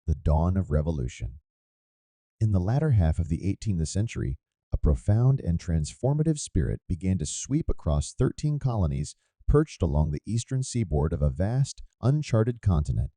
The dawn of revolution. In the latter half of the 18th century, a profound and transformative spirit began to sweep across 13 colonies perched along the eastern seaboard of a vast, uncharted continent.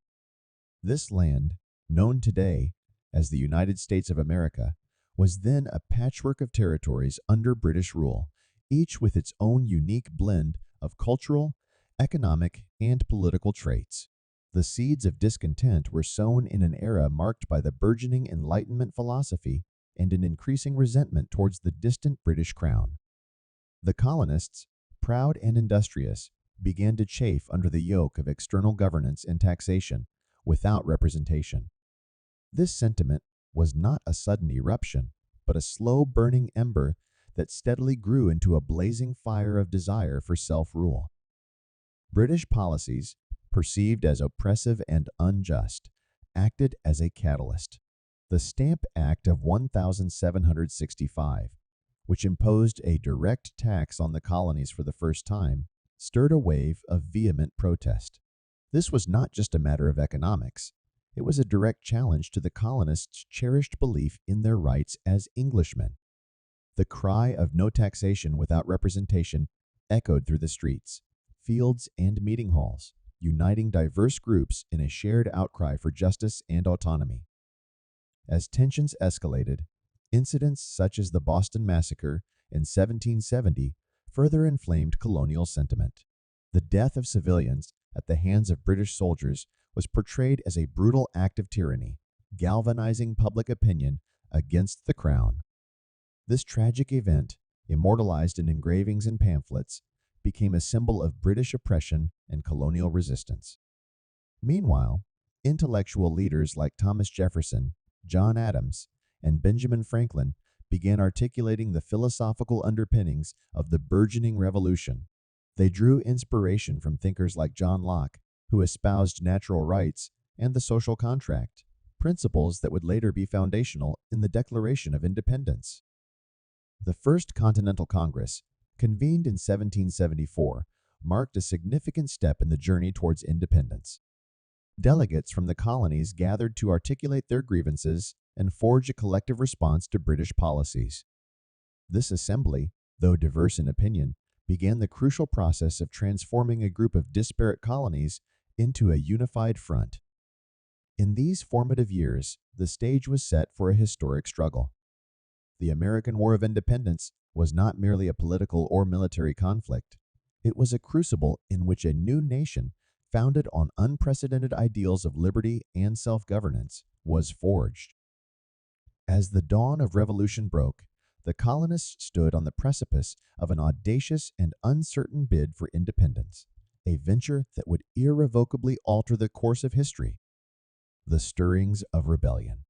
This land, known today as the United States of America, was then a patchwork of territories under British rule, each with its own unique blend of cultural, economic, and political traits. The seeds of discontent were sown in an era marked by the burgeoning Enlightenment philosophy and an increasing resentment towards the distant British crown. The colonists, proud and industrious, began to chafe under the yoke of external governance and taxation without representation. This sentiment was not a sudden eruption, but a slow-burning ember that steadily grew into a blazing fire of desire for self-rule. British policies, perceived as oppressive and unjust, acted as a catalyst. The Stamp Act of 1765, which imposed a direct tax on the colonies for the first time, stirred a wave of vehement protest. This was not just a matter of economics. It was a direct challenge to the colonists' cherished belief in their rights as Englishmen. The cry of no taxation without representation echoed through the streets, fields, and meeting halls, uniting diverse groups in a shared outcry for justice and autonomy. As tensions escalated, incidents such as the Boston Massacre in 1770 further inflamed colonial sentiment. The death of civilians at the hands of British soldiers was portrayed as a brutal act of tyranny, galvanizing public opinion against the crown. This tragic event, immortalized in engravings and pamphlets, became a symbol of British oppression and colonial resistance. Meanwhile, intellectual leaders like Thomas Jefferson, John Adams, and Benjamin Franklin began articulating the philosophical underpinnings of the burgeoning revolution. They drew inspiration from thinkers like John Locke, who espoused natural rights and the social contract, principles that would later be foundational in the Declaration of Independence. The First Continental Congress, convened in 1774, marked a significant step in the journey towards independence. Delegates from the colonies gathered to articulate their grievances and forge a collective response to British policies. This assembly, though diverse in opinion, began the crucial process of transforming a group of disparate colonies into a unified front. In these formative years, the stage was set for a historic struggle. The American War of Independence was not merely a political or military conflict. It was a crucible in which a new nation, founded on unprecedented ideals of liberty and self-governance, was forged. As the dawn of revolution broke, the colonists stood on the precipice of an audacious and uncertain bid for independence, a venture that would irrevocably alter the course of history. The stirrings of rebellion.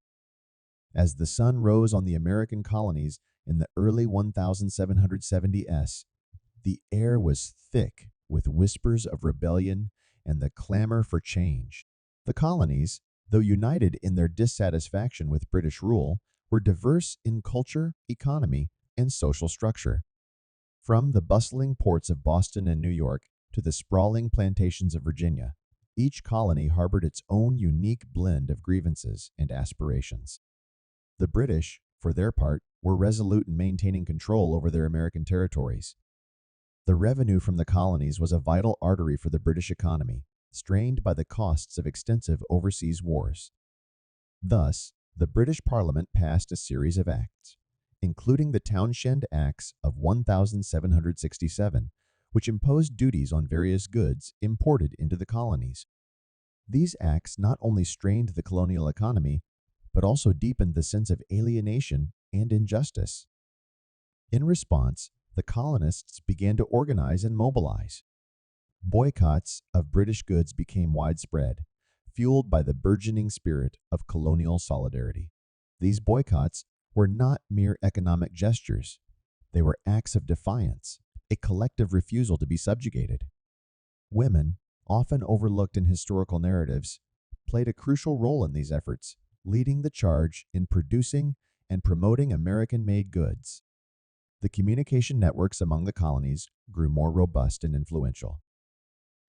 As the sun rose on the American colonies in the early 1770s, the air was thick with whispers of rebellion and the clamor for change. The colonies, though united in their dissatisfaction with British rule, were diverse in culture, economy, and social structure. From the bustling ports of Boston and New York to the sprawling plantations of Virginia, each colony harbored its own unique blend of grievances and aspirations. The British, for their part, were resolute in maintaining control over their American territories. The revenue from the colonies was a vital artery for the British economy, strained by the costs of extensive overseas wars. Thus, the British Parliament passed a series of acts, including the Townshend Acts of 1767, which imposed duties on various goods imported into the colonies. These acts not only strained the colonial economy, but also deepened the sense of alienation and injustice. In response, the colonists began to organize and mobilize. Boycotts of British goods became widespread, fueled by the burgeoning spirit of colonial solidarity. These boycotts were not mere economic gestures. They were acts of defiance, a collective refusal to be subjugated. Women, often overlooked in historical narratives, played a crucial role in these efforts, leading the charge in producing and promoting American-made goods. The communication networks among the colonies grew more robust and influential.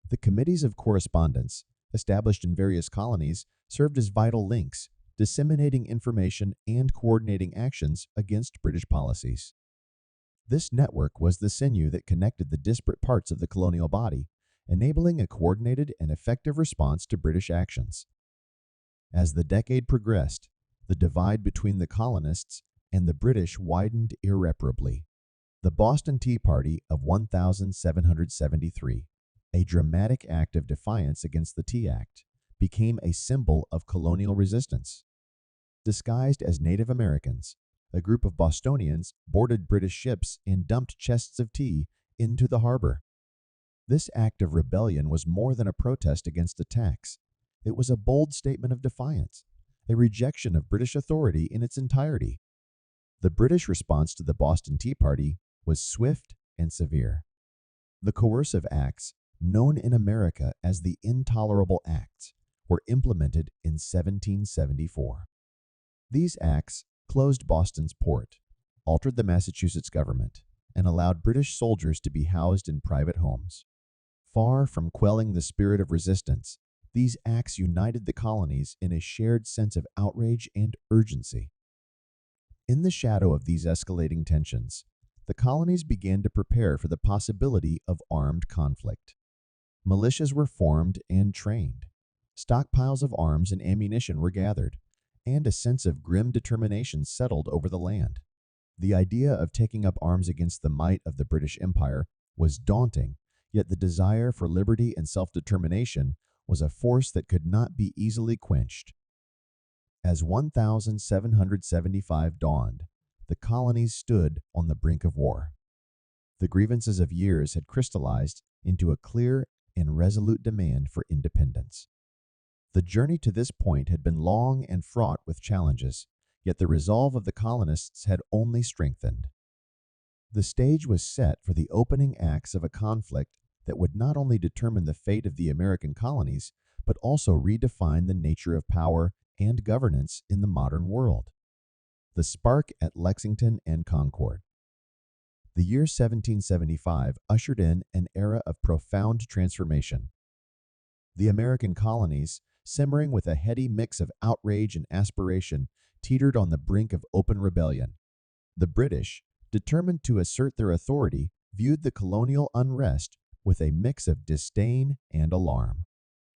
The committees of correspondence, established in various colonies, served as vital links, disseminating information and coordinating actions against British policies. This network was the sinew that connected the disparate parts of the colonial body, enabling a coordinated and effective response to British actions. As the decade progressed, the divide between the colonists and the British widened irreparably. The Boston Tea Party of 1773, a dramatic act of defiance against the Tea Act, became a symbol of colonial resistance. Disguised as Native Americans, a group of Bostonians boarded British ships and dumped chests of tea into the harbor. This act of rebellion was more than a protest against a tax. It was a bold statement of defiance, a rejection of British authority in its entirety. The British response to the Boston Tea Party was swift and severe. The coercive acts, known in America as the Intolerable Acts, were implemented in 1774. These acts closed Boston's port, altered the Massachusetts government, and allowed British soldiers to be housed in private homes. Far from quelling the spirit of resistance, these acts united the colonies in a shared sense of outrage and urgency. In the shadow of these escalating tensions, the colonies began to prepare for the possibility of armed conflict. Militias were formed and trained. Stockpiles of arms and ammunition were gathered, and a sense of grim determination settled over the land. The idea of taking up arms against the might of the British Empire was daunting, yet the desire for liberty and self-determination was a force that could not be easily quenched. As 1775 dawned, the colonies stood on the brink of war. The grievances of years had crystallized into a clear and resolute demand for independence. The journey to this point had been long and fraught with challenges, yet the resolve of the colonists had only strengthened. The stage was set for the opening acts of a conflict that would not only determine the fate of the American colonies, but also redefine the nature of power and governance in the modern world. The spark at Lexington and Concord. The year 1775 ushered in an era of profound transformation. The American colonies, simmering with a heady mix of outrage and aspiration, teetered on the brink of open rebellion. The British, determined to assert their authority, viewed the colonial unrest with a mix of disdain and alarm.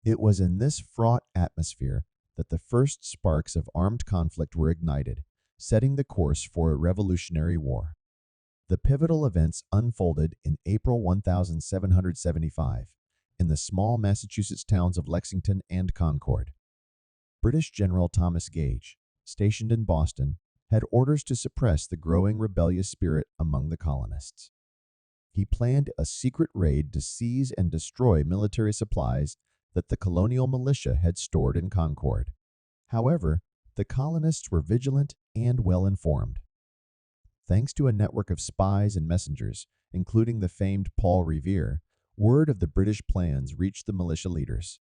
It was in this fraught atmosphere that the first sparks of armed conflict were ignited, setting the course for a revolutionary war. The pivotal events unfolded in April 1775 in the small Massachusetts towns of Lexington and Concord. British General Thomas Gage, stationed in Boston, had orders to suppress the growing rebellious spirit among the colonists. He planned a secret raid to seize and destroy military supplies that the colonial militia had stored in Concord. However, the colonists were vigilant and well-informed. Thanks to a network of spies and messengers, including the famed Paul Revere, word of the British plans reached the militia leaders.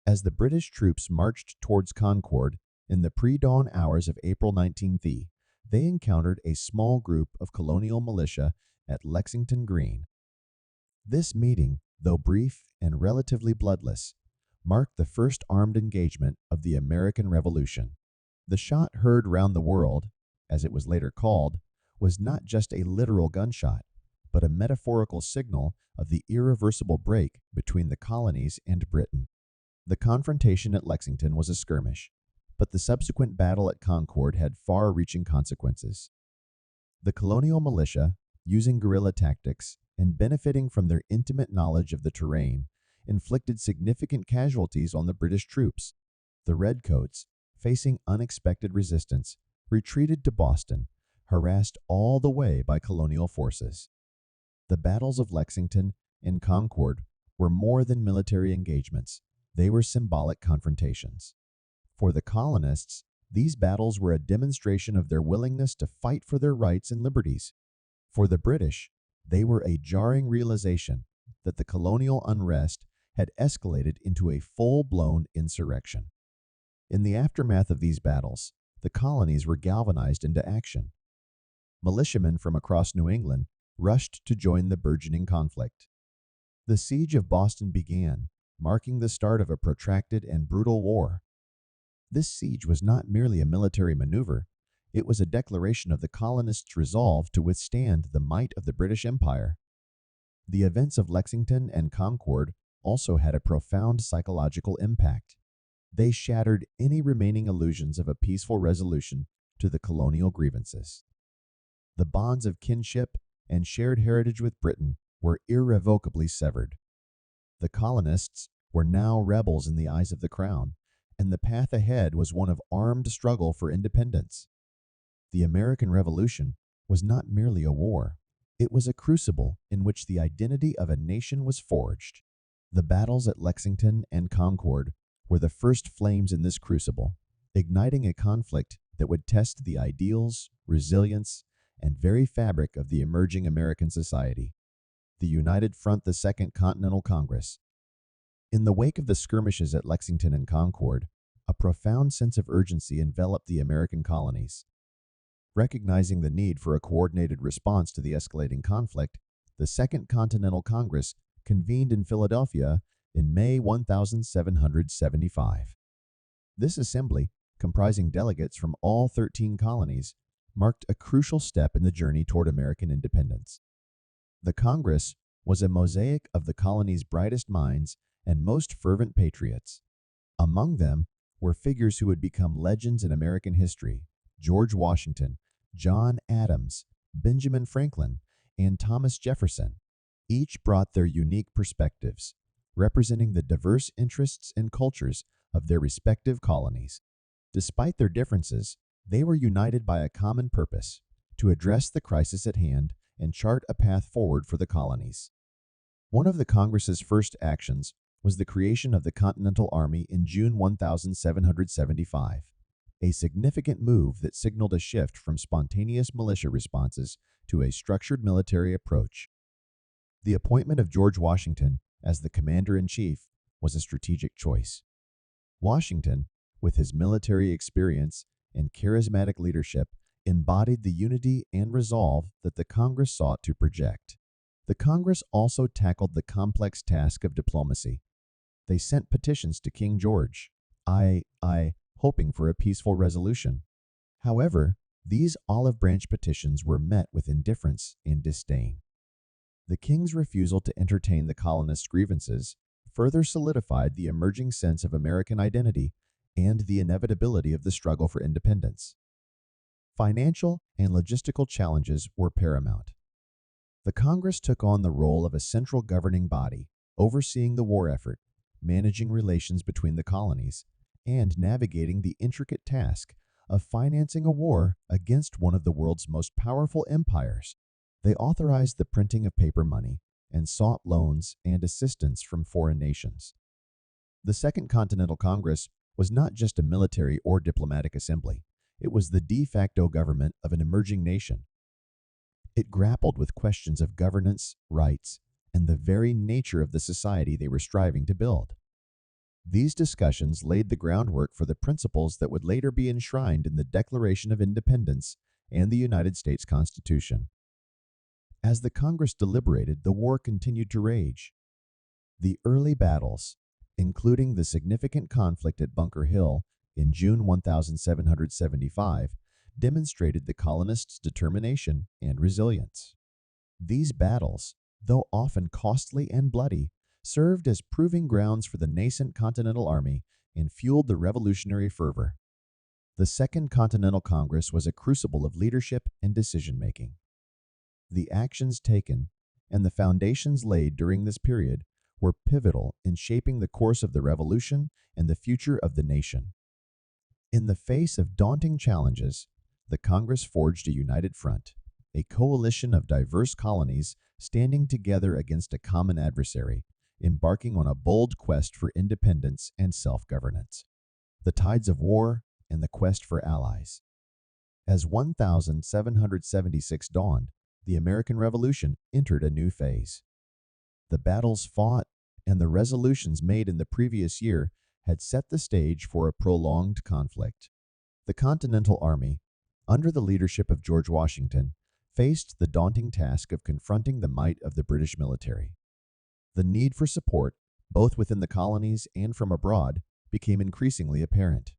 As the British troops marched towards Concord in the pre-dawn hours of April 19th, they encountered a small group of colonial militia at Lexington Green. This meeting, though brief and relatively bloodless, marked the first armed engagement of the American Revolution. The shot heard round the world, as it was later called, was not just a literal gunshot, but a metaphorical signal of the irreversible break between the colonies and Britain. The confrontation at Lexington was a skirmish, but the subsequent battle at Concord had far-reaching consequences. The colonial militia, using guerrilla tactics and benefiting from their intimate knowledge of the terrain, inflicted significant casualties on the British troops. The Redcoats, facing unexpected resistance, retreated to Boston, harassed all the way by colonial forces. The battles of Lexington and Concord were more than military engagements. They were symbolic confrontations. For the colonists, these battles were a demonstration of their willingness to fight for their rights and liberties. For the British, they were a jarring realization that the colonial unrest had escalated into a full-blown insurrection. In the aftermath of these battles, the colonies were galvanized into action. Militiamen from across New England rushed to join the burgeoning conflict. The siege of Boston began, marking the start of a protracted and brutal war. This siege was not merely a military maneuver, it was a declaration of the colonists' resolve to withstand the might of the British Empire. The events of Lexington and Concord also had a profound psychological impact. They shattered any remaining illusions of a peaceful resolution to the colonial grievances. The bonds of kinship and shared heritage with Britain were irrevocably severed. The colonists were now rebels in the eyes of the Crown, and the path ahead was one of armed struggle for independence. The American Revolution was not merely a war, it was a crucible in which the identity of a nation was forged. The battles at Lexington and Concord were the first flames in this crucible, igniting a conflict that would test the ideals, resilience, and very fabric of the emerging American society. The United Front, the Second Continental Congress. In the wake of the skirmishes at Lexington and Concord, a profound sense of urgency enveloped the American colonies. Recognizing the need for a coordinated response to the escalating conflict, the Second Continental Congress convened in Philadelphia in May 1775. This assembly, comprising delegates from all 13 colonies, marked a crucial step in the journey toward American independence. The Congress was a mosaic of the colony's brightest minds and most fervent patriots. Among them were figures who would become legends in American history: George Washington, John Adams, Benjamin Franklin, and Thomas Jefferson. Each brought their unique perspectives, representing the diverse interests and cultures of their respective colonies. Despite their differences, they were united by a common purpose: to address the crisis at hand and chart a path forward for the colonies. One of the Congress's first actions was the creation of the Continental Army in June 1775, a significant move that signaled a shift from spontaneous militia responses to a structured military approach. The appointment of George Washington as the commander-in-chief was a strategic choice. Washington, with his military experience and charismatic leadership, embodied the unity and resolve that the Congress sought to project. The Congress also tackled the complex task of diplomacy. They sent petitions to King George, hoping for a peaceful resolution. However, these olive branch petitions were met with indifference and disdain. The king's refusal to entertain the colonists' grievances further solidified the emerging sense of American identity and the inevitability of the struggle for independence. Financial and logistical challenges were paramount. The Congress took on the role of a central governing body, overseeing the war effort, managing relations between the colonies, and navigating the intricate task of financing a war against one of the world's most powerful empires. They authorized the printing of paper money and sought loans and assistance from foreign nations. The Second Continental Congress was not just a military or diplomatic assembly. It was the de facto government of an emerging nation. It grappled with questions of governance, rights, and the very nature of the society they were striving to build. These discussions laid the groundwork for the principles that would later be enshrined in the Declaration of Independence and the United States Constitution. As the Congress deliberated, the war continued to rage. The early battles, including the significant conflict at Bunker Hill in June 1775, demonstrated the colonists' determination and resilience. These battles, though often costly and bloody, served as proving grounds for the nascent Continental Army and fueled the revolutionary fervor. The Second Continental Congress was a crucible of leadership and decision-making. The actions taken and the foundations laid during this period were pivotal in shaping the course of the revolution and the future of the nation. In the face of daunting challenges, the Congress forged a united front, a coalition of diverse colonies standing together against a common adversary, embarking on a bold quest for independence and self-governance. The tides of war and the quest for allies. As 1776 dawned, the American Revolution entered a new phase. The battles fought and the resolutions made in the previous year had set the stage for a prolonged conflict. The Continental Army, under the leadership of George Washington, faced the daunting task of confronting the might of the British military. The need for support both within the colonies and from abroad, became increasingly apparent.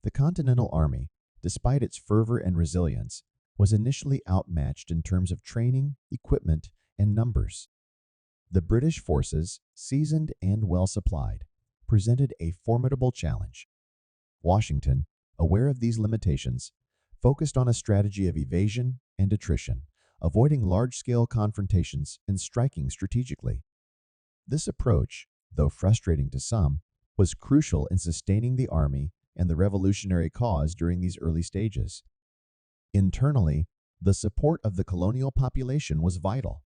The Continental Army, despite its fervor and resilience, was initially outmatched in terms of training, equipment, and numbers. The British forces, seasoned and well supplied, presented a formidable challenge. Washington, aware of these limitations, focused on a strategy of evasion and attrition, avoiding large-scale confrontations and striking strategically. This approach, though frustrating to some, was crucial in sustaining the army and the revolutionary cause during these early stages. Internally, the support of the colonial population was vital.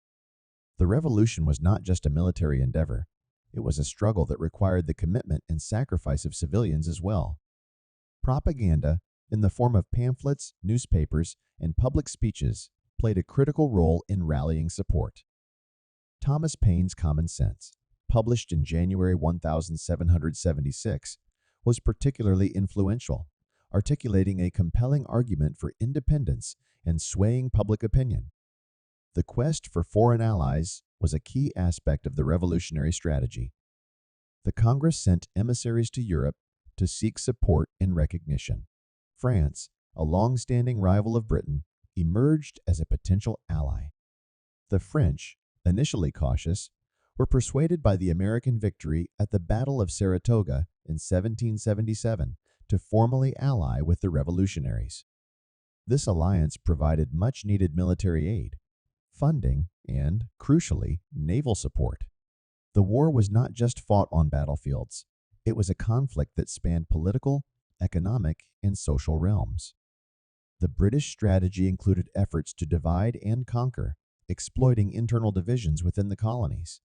The revolution was not just a military endeavor, it was a struggle that required the commitment and sacrifice of civilians as well. Propaganda, in the form of pamphlets, newspapers, and public speeches, played a critical role in rallying support. Thomas Paine's Common Sense, published in January 1776, was particularly influential, articulating a compelling argument for independence and swaying public opinion. The quest for foreign allies was a key aspect of the revolutionary strategy. The Congress sent emissaries to Europe to seek support and recognition. France, a long-standing rival of Britain, emerged as a potential ally. The French, initially cautious, were persuaded by the American victory at the Battle of Saratoga in 1777 to formally ally with the revolutionaries. This alliance provided much-needed military aid, funding, and, crucially, naval support. The war was not just fought on battlefields. It was a conflict that spanned political, economic, and social realms. The British strategy included efforts to divide and conquer, exploiting internal divisions within the colonies.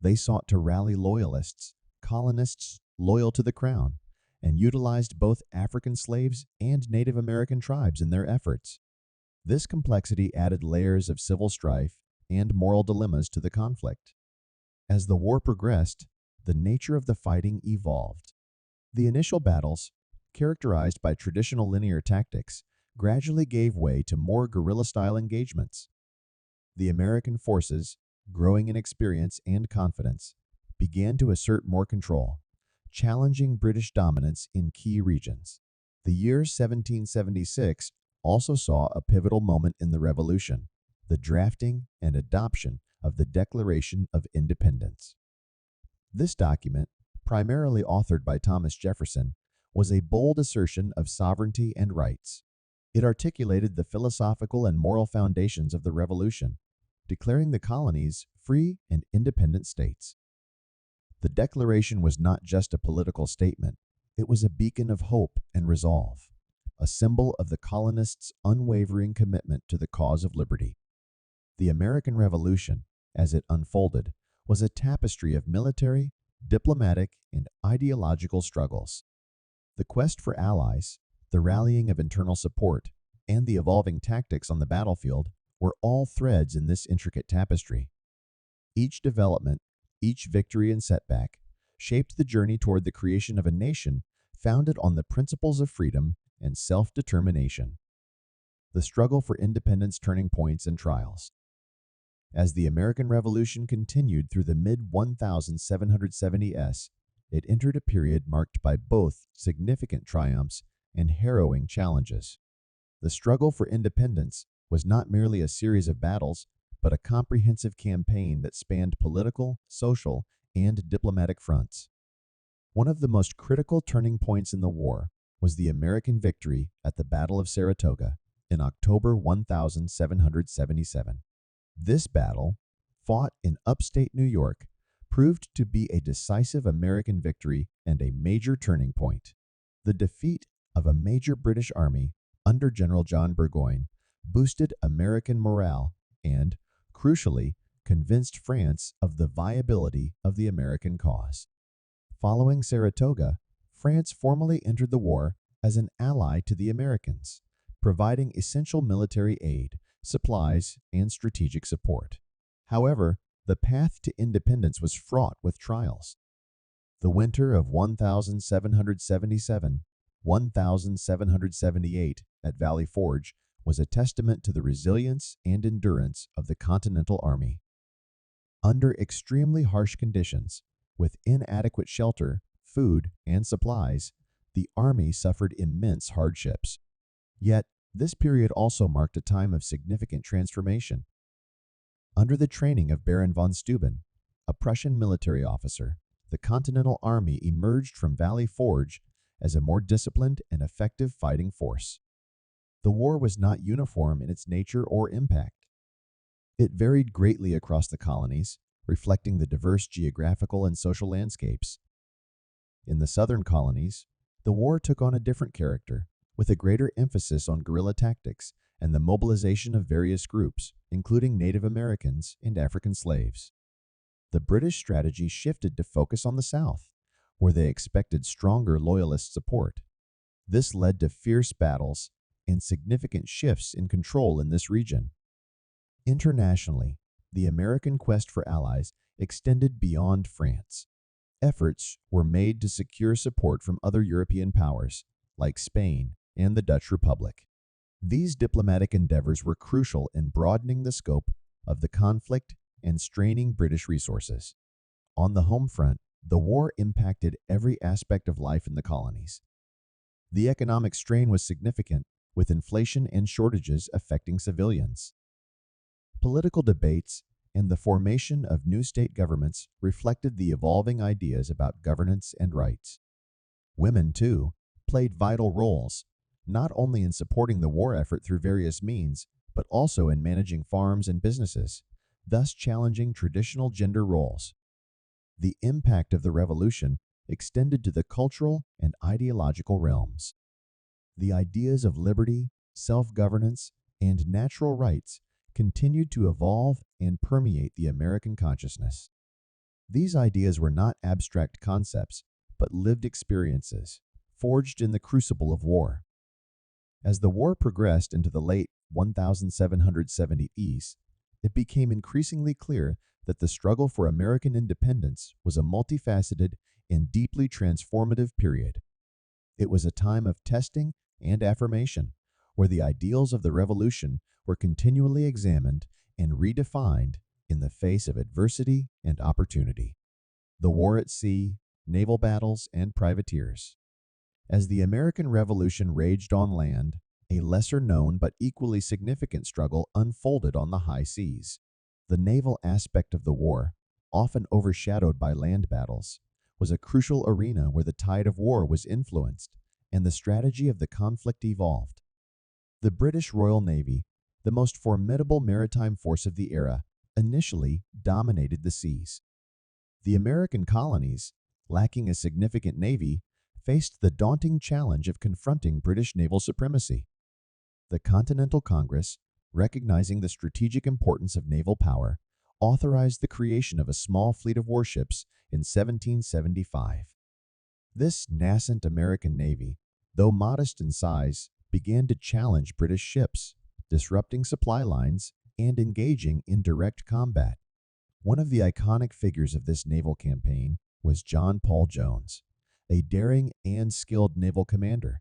They sought to rally loyalists, colonists loyal to the crown, and utilized both African slaves and Native American tribes in their efforts. This complexity added layers of civil strife and moral dilemmas to the conflict. As the war progressed, the nature of the fighting evolved. The initial battles, characterized by traditional linear tactics, gradually gave way to more guerrilla-style engagements. The American forces, growing in experience and confidence, began to assert more control, challenging British dominance in key regions. The year 1776 also saw a pivotal moment in the Revolution, the drafting and adoption of the Declaration of Independence. This document, primarily authored by Thomas Jefferson, was a bold assertion of sovereignty and rights. It articulated the philosophical and moral foundations of the Revolution, declaring the colonies free and independent states. The Declaration was not just a political statement, it was a beacon of hope and resolve, a symbol of the colonists' unwavering commitment to the cause of liberty. The American Revolution, as it unfolded, was a tapestry of military, diplomatic, and ideological struggles. The quest for allies, the rallying of internal support, and the evolving tactics on the battlefield were all threads in this intricate tapestry. Each development, each victory and setback, shaped the journey toward the creation of a nation founded on the principles of freedom and self-determination. The struggle for independence, turning points, and trials. As the American Revolution continued through the mid-1770s, it entered a period marked by both significant triumphs and harrowing challenges. The struggle for independence was not merely a series of battles, but a comprehensive campaign that spanned political, social, and diplomatic fronts. One of the most critical turning points in the war was the American victory at the Battle of Saratoga in October 1777. This battle, fought in upstate New York, proved to be a decisive American victory and a major turning point. The defeat of a major British army under General John Burgoyne boosted American morale and, crucially, convinced France of the viability of the American cause. Following Saratoga, France formally entered the war as an ally to the Americans, providing essential military aid, supplies, and strategic support. However, the path to independence was fraught with trials. The winter of 1777-1778 at Valley Forge was a testament to the resilience and endurance of the Continental Army. Under extremely harsh conditions, With inadequate shelter, food, and supplies, the Army suffered immense hardships. Yet, this period also marked a time of significant transformation. Under the training of Baron von Steuben, a Prussian military officer, the Continental Army emerged from Valley Forge as a more disciplined and effective fighting force. The war was not uniform in its nature or impact. It varied greatly across the colonies, reflecting the diverse geographical and social landscapes. In the southern colonies, the war took on a different character, with a greater emphasis on guerrilla tactics and the mobilization of various groups, including Native Americans and African slaves. The British strategy shifted to focus on the South, where they expected stronger loyalist support. This led to fierce battles and significant shifts in control in this region. Internationally, the American quest for allies extended beyond France. Efforts were made to secure support from other European powers, like Spain and the Dutch Republic. These diplomatic endeavors were crucial in broadening the scope of the conflict and straining British resources. On the home front, the war impacted every aspect of life in the colonies. The economic strain was significant, with inflation and shortages affecting civilians. Political debates and the formation of new state governments reflected the evolving ideas about governance and rights. Women, too, played vital roles, not only in supporting the war effort through various means, but also in managing farms and businesses, thus challenging traditional gender roles. The impact of the revolution extended to the cultural and ideological realms. The ideas of liberty, self-governance, and natural rights continued to evolve and permeate the American consciousness. These ideas were not abstract concepts, but lived experiences, forged in the crucible of war. As the war progressed into the late 1770s, it became increasingly clear that the struggle for American independence was a multifaceted and deeply transformative period. It was a time of testing and affirmation, where the ideals of the Revolution were continually examined and redefined in the face of adversity and opportunity. The war at sea, naval battles, and privateers. As the American Revolution raged on land, a lesser-known but equally significant struggle unfolded on the high seas. The naval aspect of the war, often overshadowed by land battles, was a crucial arena where the tide of war was influenced and the strategy of the conflict evolved. The British Royal Navy, the most formidable maritime force of the era, initially dominated the seas. The American colonies, lacking a significant navy, faced the daunting challenge of confronting British naval supremacy. The Continental Congress, recognizing the strategic importance of naval power, authorized the creation of a small fleet of warships in 1775. This nascent American navy, though modest in size, began to challenge British ships, disrupting supply lines and engaging in direct combat. One of the iconic figures of this naval campaign was John Paul Jones, a daring and skilled naval commander.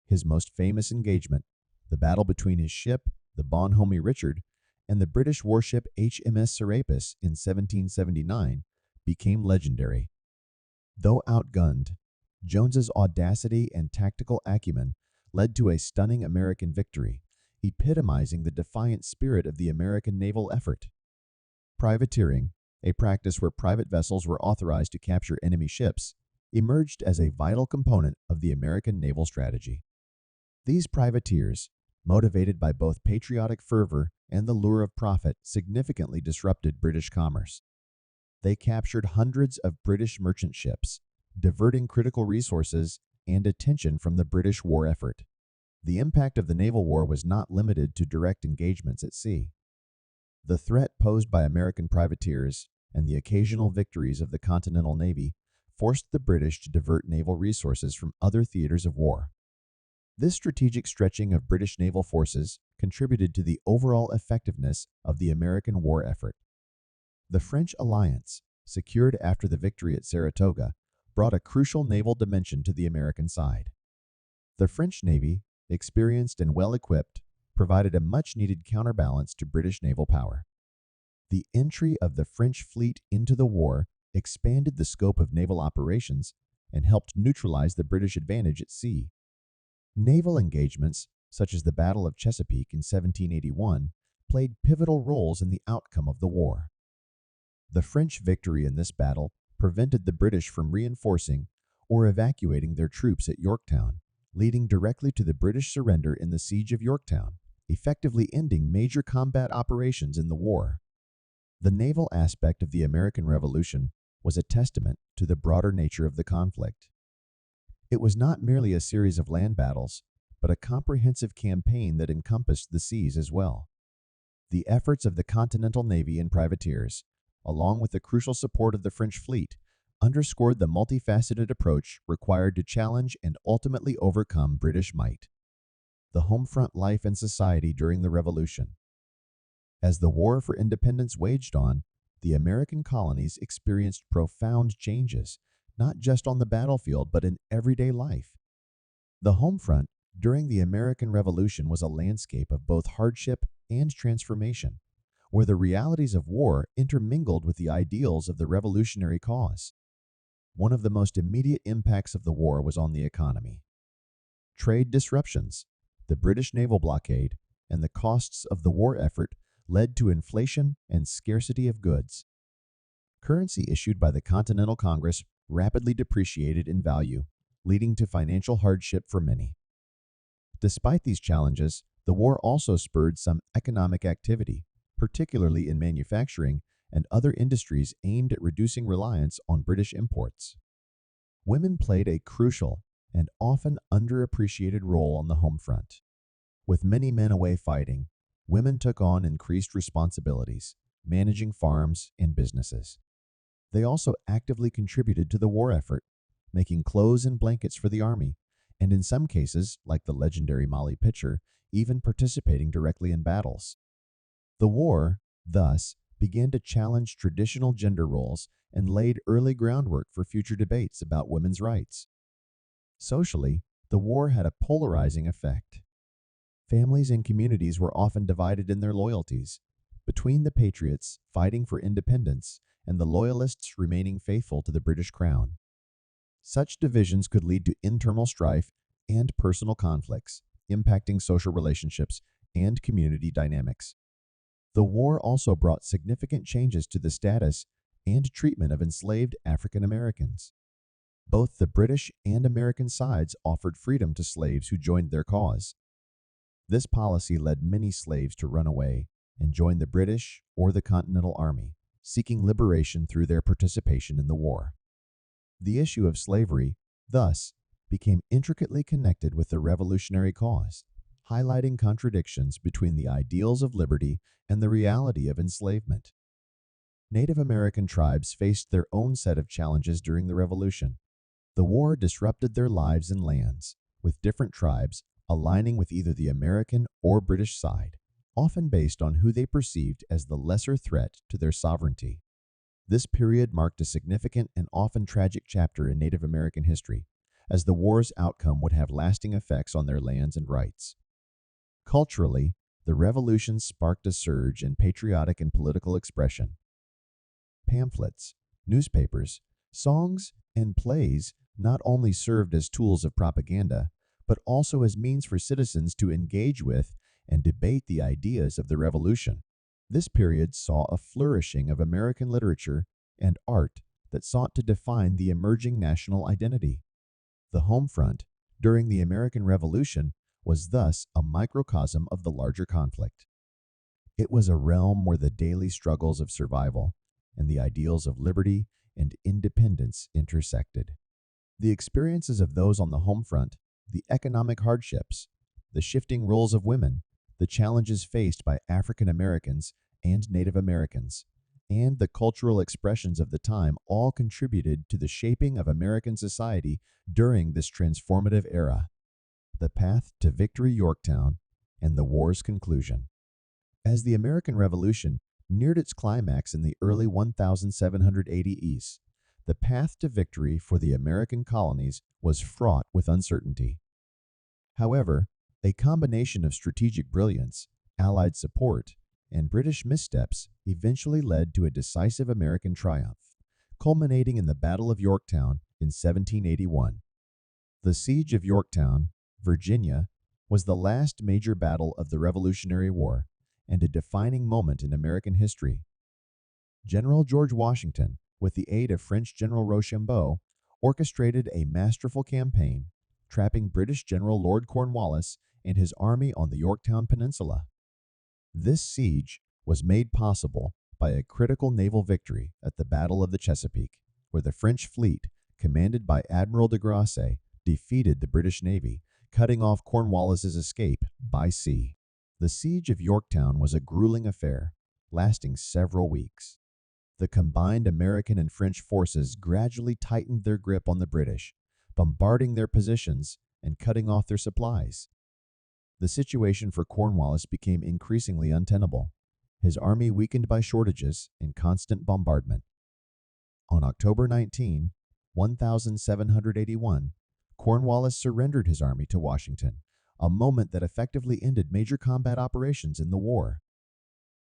His most famous engagement, the battle between his ship, the Bonhomme Richard, and the British warship HMS Serapis in 1779, became legendary. Though outgunned, Jones's audacity and tactical acumen led to a stunning American victory, epitomizing the defiant spirit of the American naval effort. Privateering, a practice where private vessels were authorized to capture enemy ships, emerged as a vital component of the American naval strategy. These privateers, motivated by both patriotic fervor and the lure of profit, significantly disrupted British commerce. They captured hundreds of British merchant ships, diverting critical resources and attention from the British war effort. The impact of the naval war was not limited to direct engagements at sea. The threat posed by American privateers and the occasional victories of the Continental Navy forced the British to divert naval resources from other theaters of war. This strategic stretching of British naval forces contributed to the overall effectiveness of the American war effort. The French alliance, secured after the victory at Saratoga, brought a crucial naval dimension to the American side. The French Navy, experienced and well-equipped, provided a much-needed counterbalance to British naval power. The entry of the French fleet into the war expanded the scope of naval operations and helped neutralize the British advantage at sea. Naval engagements, such as the Battle of Chesapeake in 1781, played pivotal roles in the outcome of the war. The French victory in this battle prevented the British from reinforcing or evacuating their troops at Yorktown, leading directly to the British surrender in the Siege of Yorktown, effectively ending major combat operations in the war. The naval aspect of the American Revolution was a testament to the broader nature of the conflict. It was not merely a series of land battles, but a comprehensive campaign that encompassed the seas as well. The efforts of the Continental Navy and privateers, along with the crucial support of the French fleet, underscored the multifaceted approach required to challenge and ultimately overcome British might. The homefront life and society during the Revolution. As the War for Independence waged on, the American colonies experienced profound changes, not just on the battlefield but in everyday life. The homefront during the American Revolution was a landscape of both hardship and transformation, where the realities of war intermingled with the ideals of the revolutionary cause. One of the most immediate impacts of the war was on the economy. Trade disruptions, the British naval blockade, and the costs of the war effort led to inflation and scarcity of goods. Currency issued by the Continental Congress rapidly depreciated in value, leading to financial hardship for many. Despite these challenges, the war also spurred some economic activity, particularly in manufacturing and other industries aimed at reducing reliance on British imports. Women played a crucial and often underappreciated role on the home front. With many men away fighting, women took on increased responsibilities, managing farms and businesses. They also actively contributed to the war effort, making clothes and blankets for the army, and in some cases, like the legendary Molly Pitcher, even participating directly in battles. The war, thus, began to challenge traditional gender roles and laid early groundwork for future debates about women's rights. Socially, the war had a polarizing effect. Families and communities were often divided in their loyalties, between the patriots fighting for independence and the loyalists remaining faithful to the British Crown. Such divisions could lead to internal strife and personal conflicts, impacting social relationships and community dynamics. The war also brought significant changes to the status and treatment of enslaved African Americans. Both the British and American sides offered freedom to slaves who joined their cause. This policy led many slaves to run away and join the British or the Continental Army, seeking liberation through their participation in the war. The issue of slavery, thus, became intricately connected with the revolutionary cause, highlighting contradictions between the ideals of liberty and the reality of enslavement. Native American tribes faced their own set of challenges during the Revolution. The war disrupted their lives and lands, with different tribes aligning with either the American or British side, often based on who they perceived as the lesser threat to their sovereignty. This period marked a significant and often tragic chapter in Native American history, as the war's outcome would have lasting effects on their lands and rights. Culturally, the Revolution sparked a surge in patriotic and political expression. Pamphlets, newspapers, songs, and plays not only served as tools of propaganda, but also as means for citizens to engage with and debate the ideas of the Revolution. This period saw a flourishing of American literature and art that sought to define the emerging national identity. The home front, during the American Revolution, was thus a microcosm of the larger conflict. It was a realm where the daily struggles of survival and the ideals of liberty and independence intersected. The experiences of those on the home front, the economic hardships, the shifting roles of women, the challenges faced by African Americans and Native Americans, and the cultural expressions of the time all contributed to the shaping of American society during this transformative era. The path to victory Yorktown and the war's conclusion. As the American Revolution neared its climax in the early 1780 East, the path to victory for the American colonies was fraught with uncertainty. However, a combination of strategic brilliance, Allied support, and British missteps eventually led to a decisive American triumph, culminating in the Battle of Yorktown in 1781. The Siege of Yorktown, Virginia, was the last major battle of the Revolutionary War and a defining moment in American history. General George Washington, with the aid of French General Rochambeau, orchestrated a masterful campaign, trapping British General Lord Cornwallis and his army on the Yorktown Peninsula. This siege was made possible by a critical naval victory at the Battle of the Chesapeake, where the French fleet, commanded by Admiral de Grasse, defeated the British Navy, cutting off Cornwallis's escape by sea. The siege of Yorktown was a grueling affair, lasting several weeks. The combined American and French forces gradually tightened their grip on the British, bombarding their positions and cutting off their supplies. The situation for Cornwallis became increasingly untenable, his army weakened by shortages and constant bombardment. On October 19, 1781, Cornwallis surrendered his army to Washington, a moment that effectively ended major combat operations in the war.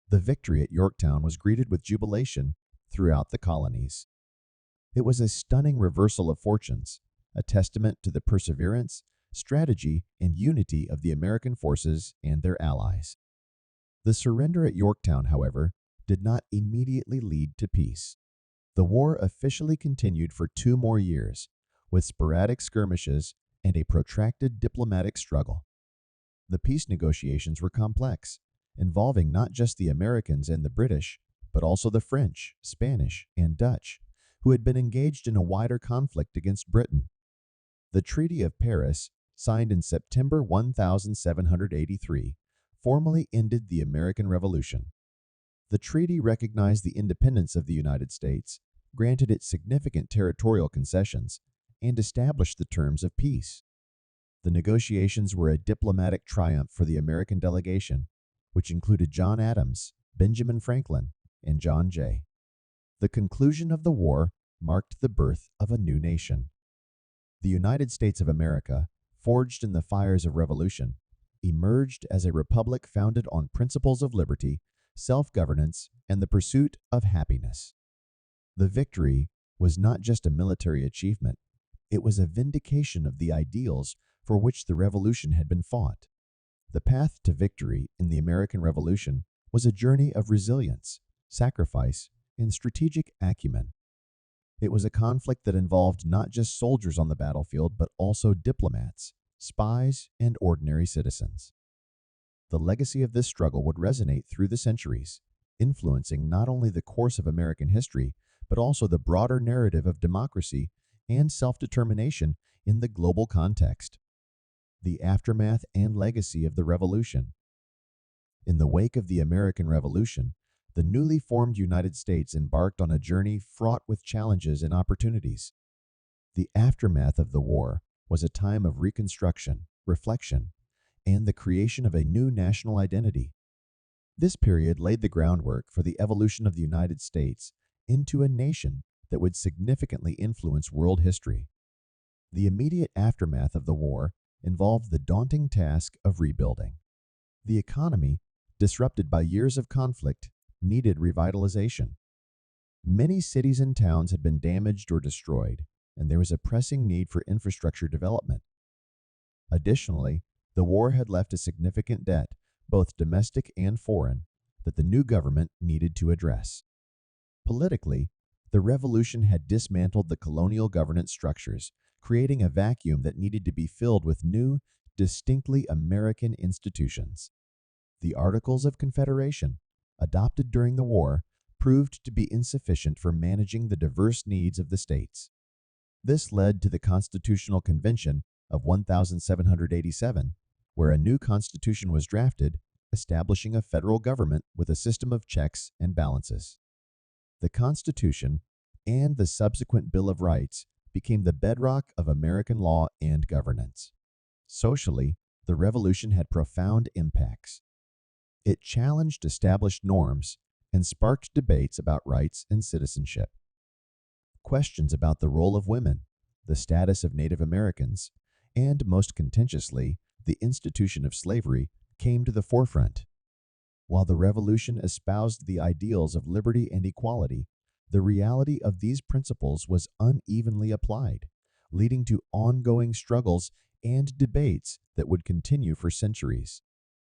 The victory at Yorktown was greeted with jubilation throughout the colonies. It was a stunning reversal of fortunes, a testament to the perseverance, strategy, and unity of the American forces and their allies. The surrender at Yorktown, however, did not immediately lead to peace. The war officially continued for 2 more years, with sporadic skirmishes and a protracted diplomatic struggle. The peace negotiations were complex, involving not just the Americans and the British, but also the French, Spanish, and Dutch, who had been engaged in a wider conflict against Britain. The Treaty of Paris, signed in September 1783, formally ended the American Revolution. The treaty recognized the independence of the United States, granted it significant territorial concessions, and established the terms of peace. The negotiations were a diplomatic triumph for the American delegation, which included John Adams, Benjamin Franklin, and John Jay. The conclusion of the war marked the birth of a new nation. The United States of America, forged in the fires of revolution, emerged as a republic founded on principles of liberty, self-governance, and the pursuit of happiness. The victory was not just a military achievement, it was a vindication of the ideals for which the revolution had been fought. The path to victory in the American Revolution was a journey of resilience, sacrifice, and strategic acumen. It was a conflict that involved not just soldiers on the battlefield, but also diplomats, spies, and ordinary citizens. The legacy of this struggle would resonate through the centuries, influencing not only the course of American history, but also the broader narrative of democracy and self-determination in the global context. The aftermath and legacy of the Revolution. In the wake of the American Revolution, the newly formed United States embarked on a journey fraught with challenges and opportunities. The aftermath of the war was a time of reconstruction, reflection, and the creation of a new national identity. This period laid the groundwork for the evolution of the United States into a nation that would significantly influence world history. The immediate aftermath of the war involved the daunting task of rebuilding. The economy, disrupted by years of conflict, needed revitalization. Many cities and towns had been damaged or destroyed, and there was a pressing need for infrastructure development. Additionally, the war had left a significant debt, both domestic and foreign, that the new government needed to address. Politically, the revolution had dismantled the colonial governance structures, creating a vacuum that needed to be filled with new, distinctly American institutions. The Articles of Confederation, adopted during the war, proved to be insufficient for managing the diverse needs of the states. This led to the Constitutional Convention of 1787, where a new constitution was drafted, establishing a federal government with a system of checks and balances. The Constitution and the subsequent Bill of Rights became the bedrock of American law and governance. Socially, the revolution had profound impacts. It challenged established norms and sparked debates about rights and citizenship. Questions about the role of women, the status of Native Americans, and most contentiously, the institution of slavery came to the forefront. While the revolution espoused the ideals of liberty and equality, the reality of these principles was unevenly applied, leading to ongoing struggles and debates that would continue for centuries.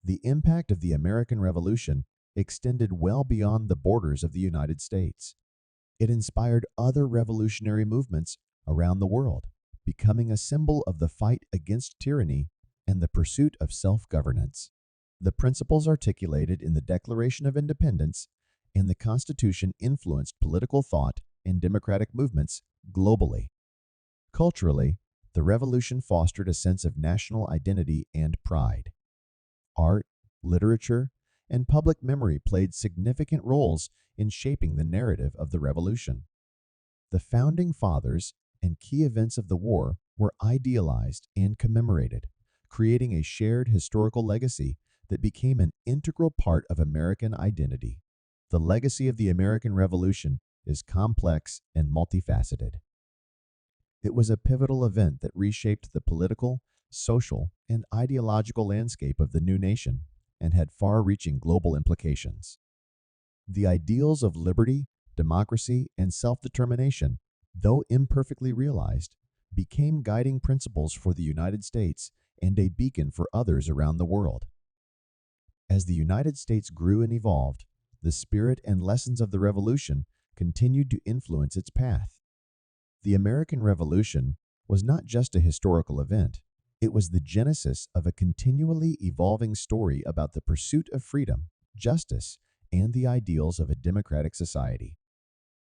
The impact of the American Revolution extended well beyond the borders of the United States. It inspired other revolutionary movements around the world, becoming a symbol of the fight against tyranny and the pursuit of self-governance. The principles articulated in the Declaration of Independence and the Constitution influenced political thought and democratic movements globally. Culturally, the Revolution fostered a sense of national identity and pride. Art, literature, and public memory played significant roles in shaping the narrative of the Revolution. The Founding Fathers and key events of the war were idealized and commemorated, creating a shared historical legacy that became an integral part of American identity. The legacy of the American Revolution is complex and multifaceted. It was a pivotal event that reshaped the political, social, and ideological landscape of the new nation and had far-reaching global implications. The ideals of liberty, democracy, and self-determination, though imperfectly realized, became guiding principles for the United States and a beacon for others around the world. As the United States grew and evolved, the spirit and lessons of the Revolution continued to influence its path. The American Revolution was not just a historical event, it was the genesis of a continually evolving story about the pursuit of freedom, justice, and the ideals of a democratic society.